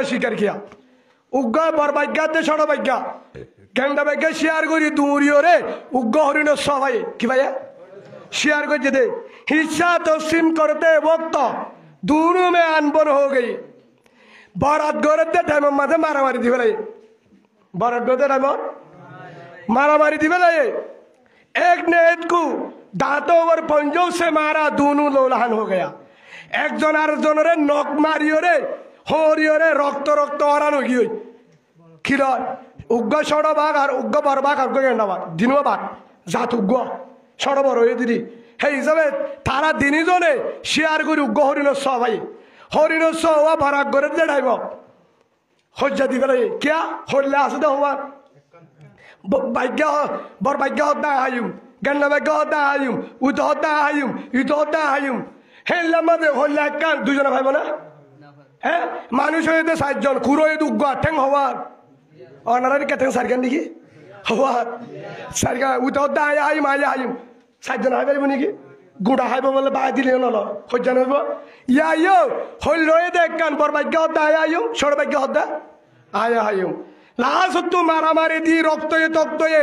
স্বীকার কিয়া উগ্র বরবাজ্ঞাতে ষড়বাজ্ঞা গেন্দা বাজ্ঞা শেয়ার করি দুরিও রে উগ্র হরিণ সবাই কি ভাইয়া শেয়ার করছে দে হিসা তসিম করতে বক্ত दोनों में अनबन हो गई बारात गोरते टाइम माथे मारामारी थी बेला बारात गोरते टाइम मारामारी थी बेला एक ने एक को दांतों और पंजों से मारा दोनों लोलहान हो गया एक जन आर जन रे नोक मारियो रे होरियो रे रक्त रक्त औरान हो गई किला उग्गा छोड़ा बाग और उग्गा बरबाग और कोई ना बाग दिनों बाग जात उग्गा छोड़ा बरो ये दीदी हे हिसाबे तारा दिनी जोने शेयर करी उग्गा हरिण सवा भराग करे दे ढाइब हो जाती बेला क्या होले आसदे हुआ भाग्य बर भाग्य होता आयुम गन्ना भाग्य होता आयुम उत होता आयुम इत होता आयुम हे लम्बे होले कान दुजना भाई बोला हैं मानुष होते सात जन खुरो ये उग्गा ठेंग हुआ और नारायण क्या ठेंग सरगन दिखी हुआ सरगन उत होता आयुम आया आयुम सात जन आए बनी की गुड़ा है बोले बाय दिले ना लो हो जाने वो या यो हो लोए देख कान पर भाग्य होता आयुम छोड़ भाग्य होता आया आयुम लास्ट तू मारा मारी दी रक्त ये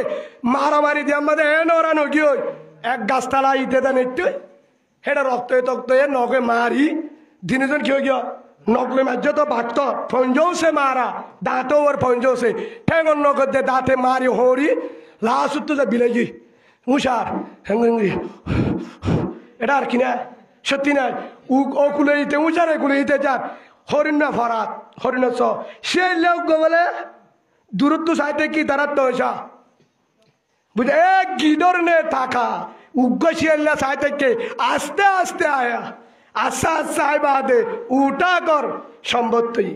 मारामारी दी अम्मा दे नौरान हो गयो एक गास्ताला इते दा नेट्टो हेडा रक्त ये नौके मारी दिनजन क्यों गया नौकले में जो तो भागता फंजों से मारा दांतों और फंजों से ठेंगन नौके दे दांते मारी होरी लास्ट तू जब बिलेगी उशार हंगंगी एडा आर किना सत्ती ना ओ कुले इते उचारे कुले इते जा हरिण ना फरात हरिण सो शे लोग बोले दूरत्व साइते की तरह तो ऐसा बुझे एक गिदर ने ताका उग्गशियल्ला साइते के आस्ते आस्ते आया आस्ता आस्ता आए बादे उठा कर संबत्ती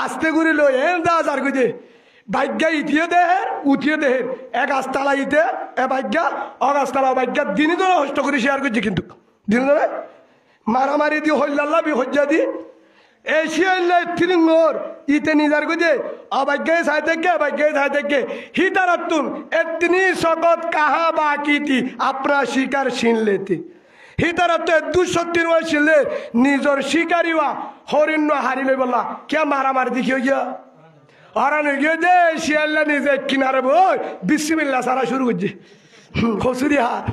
आस्ते गुरी लो ये दाजार गुजे भाग्य इतियो देहर उतियो देहर एक आस्ताला इते ए भाग्य और आस्ताला भाग्य दिनी तो होस्ट गुरी शेयर गुजे किंतु दिनी तो मारा मारी दी होल्ला भी होज्जा दी एशिया तिरंगोर इतने निजार गुजे अभाग्य साइते के हितारतुन इतनी सकत कहाँ बाकी थी अपना शिकार छीन लेती हितारत 203 वर्ष ले निजर शिकारी हुआ हरिण हारी ले बोला क्या मारा मारी दिखियो गया और अनुगियो जे एशिया निजे किनारे वो बिस्मिल्लाह सारा शुरू गुजे हसुरी हार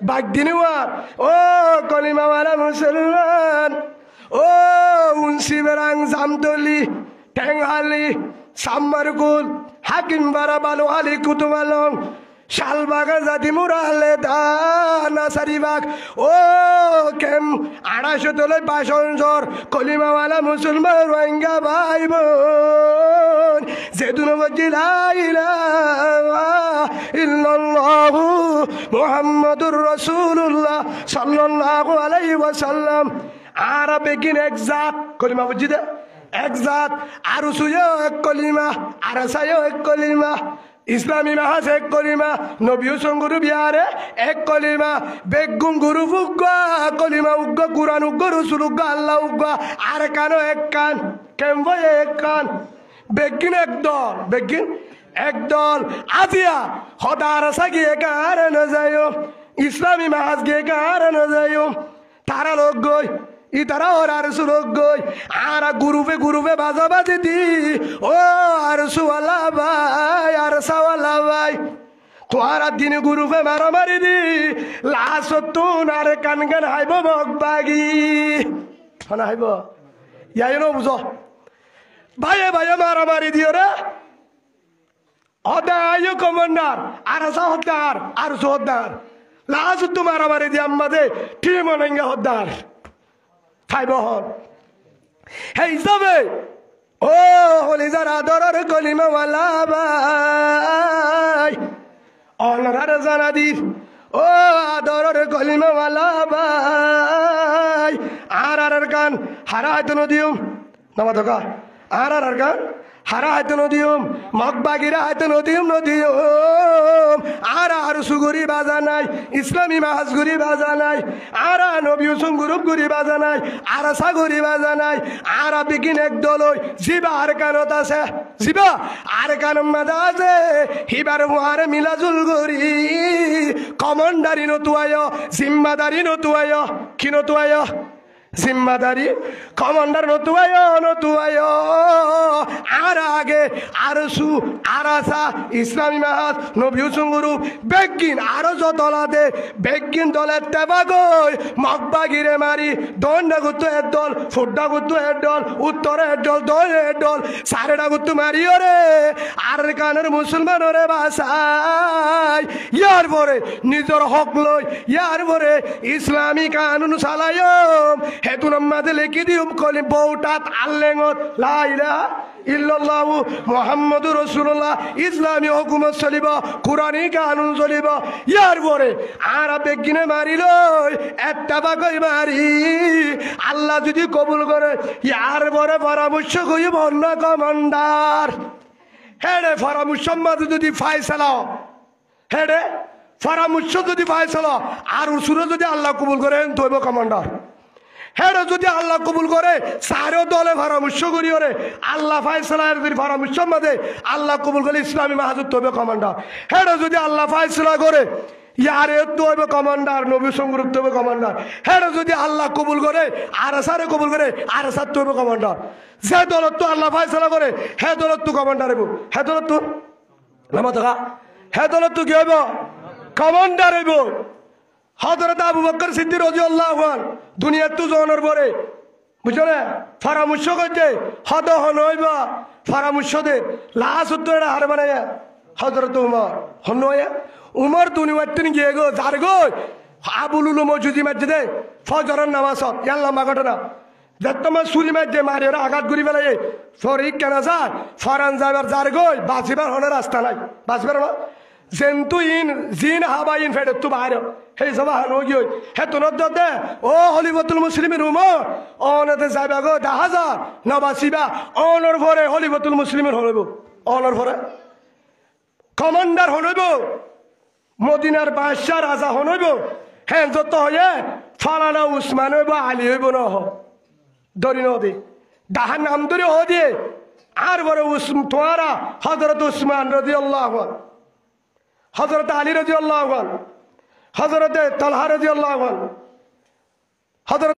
Bagdiniwar, oh kolima wala musulman, oh unsi berang zamdoli, tenghali, samargul, hakim barabalu ali kutumalong, shalbaga zati murale dana saribak, oh kem arashotole pasonsor, kolima wala musulman wanga baibon, zeduna wajila ilaha illallah. Muhammadur Rasulullah sallallahu alaihi wasallam Arabe kin exat kolima bujide exat arusuyo ek kolima arasayo ek kolima Islami mahas ek kolima Nabiyo sanguru biare ek kolima begum guru ugga kolima ugga Quran ugga Rasul ugga Allah ugga arakano ek kan kembo ek kan begin ek dol begin एकदल आजिया Hodar सगी कारण जायो इस्लामी महाज के कारण जायो तारा लोग गई इधर और आरसू लोग गई आरा गुरु पे बाजा बाजी दी ओ आरसू वाला भाई आरसा वाला भाई तुम्हारा दिन गुरु पे मारा मारी दी लास्ट तू नारे कनगन हाइबो मगबागी है हाइबो यार नो बुझो भाई मारा मारी दियो रे Odayo commander, arasa hodar, arso hodar. Last तुम्हारा बारे दिया मदे टीम बनेंगे hodar. Five hall. है इसमें oh होली जरा डॉलर कोलिमा वाला बाय. ऑनर ज़ाना दी oh डॉलर कोलिमा वाला बाय. आर कान हरा है तो नदियों नमः तो का आर कान हरा है तो नदियों मकबागिरा है तो नदियों आरा सुगुरी बाजा नाई इस्लामी महाज गुरी बाजा नाई आरा नबियुसुम गुरुप गुरी बाजा नाई आरा सागुरी बाजा नाई आरा बिगिन एक दोलोई जिबा आरकान होता से जिबा आरकान मदाजे हिबार मुहारे मिलाजुल गुरी कमांडरी नो तुआयो जिम्मेदारी नो तुआयो किनो तुआयो জিম্মাদারি কমান্ডার নতুয়ায় আর আগে আরসু আরাসা ইসলামী মাহাত নবী সুঙ্গুরু বেগিন আরো যতলাদে বেগিন দলের তেবাগই মগবাগিরে মারি দন্ডা গুত্তু এর দল ফুড্ডা গুত্তু এর দল উত্তরে এর দল দলের দল সারেডা গুত্তু মারিও রে আর কানের মুসলমান রে বাসাই ইয়ার পরে নিজের হক লই ইয়ার পরে ইসলামী কানুন চালায়ম হেতুন মাঝে লিখি দিও কলি বউটাত আল্লেঙত লা ইলাহা ইল্লাল্লাহু মুহাম্মাদুর রাসূলুল্লাহ ইসলামী হুকুমত চলিব কুরআনী কানুন চলিব ইয়ার পরে আর বেগিনে মারিল এত্তাবাকই মারি আল্লাহ যদি কবুল করে ইয়ার পরে পরামর্শ কইব অন্য কমান্ডার হেডে পরামর্শ মাঝে যদি ফায়সালা হেডে পরামর্শ যদি ফায়সালা আর উসুরে যদি আল্লাহ কবুল করেন তৈব কমান্ডার হেডে যদি আল্লাহ কবুল করে সারো দলে পরামর্শ করি ওরে আল্লাহ ফায়সালার যদি পরামর্শ মাঝে আল্লাহ কবুল করে ইসলামী মাহাজুদ তৈব কমান্ডার হেডে যদি আল্লাহ ফায়সালা করে ইয়ারে তৈব কমান্ডার নবী সংগ্রুপ তৈব কমান্ডার হেডে যদি আল্লাহ কবুল করে আর সারে কবুল করে আর সার তৈব কমান্ডার যে দলত তো আল্লাহ ফায়সালা করে হে দলত তো কমান্ডার হইব হে দলত তো নামা দেখা হে দলত তো কি হইব কমান্ডার হইব হযরত আবু বকর সিদ্দিক রাদিয়াল্লাহু আনহু দুনিয়ার তো জনের পরে বুঝছো না পরামর্শ করছে হদ হন হইবা পরামর্শ দে লাশ উত্তর হার বানায় হযরত উমর হন হইয়া উমর দুনিয়ার তিন গিয়ে গো যার গো আবুলুল মসজিদি মসজিদে ফজরের নামাজ ইয়াল্লাহ মাগটনা যতমা সুলি মসজিদে মারি ওরা আঘাত ঘুরি বেলায় ফরিক কেন যায় ফরান যাবার যার গই বাঁচিবার হনের রাস্তা নাই বাঁচবার না জেন্তু ইন জিন হাবা ইন ফেডে তু বাইরে সেই সব হানো গিয়ে হে তো নদ দে ও হলিবতুল মুসলিমের উমর অনতে যাইবা গো 10,000 নবাসিবা অনর ভরে হলিবতুল মুসলিমের হইব অনর ভরে কমান্ডার হইব মদিনার বাদশাহ রাজা হইব হ্যাঁ যত হয়ে ফালানা উসমান হইব আলী হইব না হ দরি নদী ডাহার নাম ধরে হ দিয়ে আর বড় তোমারা হযরত উসমান রাদিয়াল্লাহু আনহু হযরত আলী রাদিয়াল্লাহু আনহু হযরত তালহা রাদিয়াল্লাহু আনহু হযরত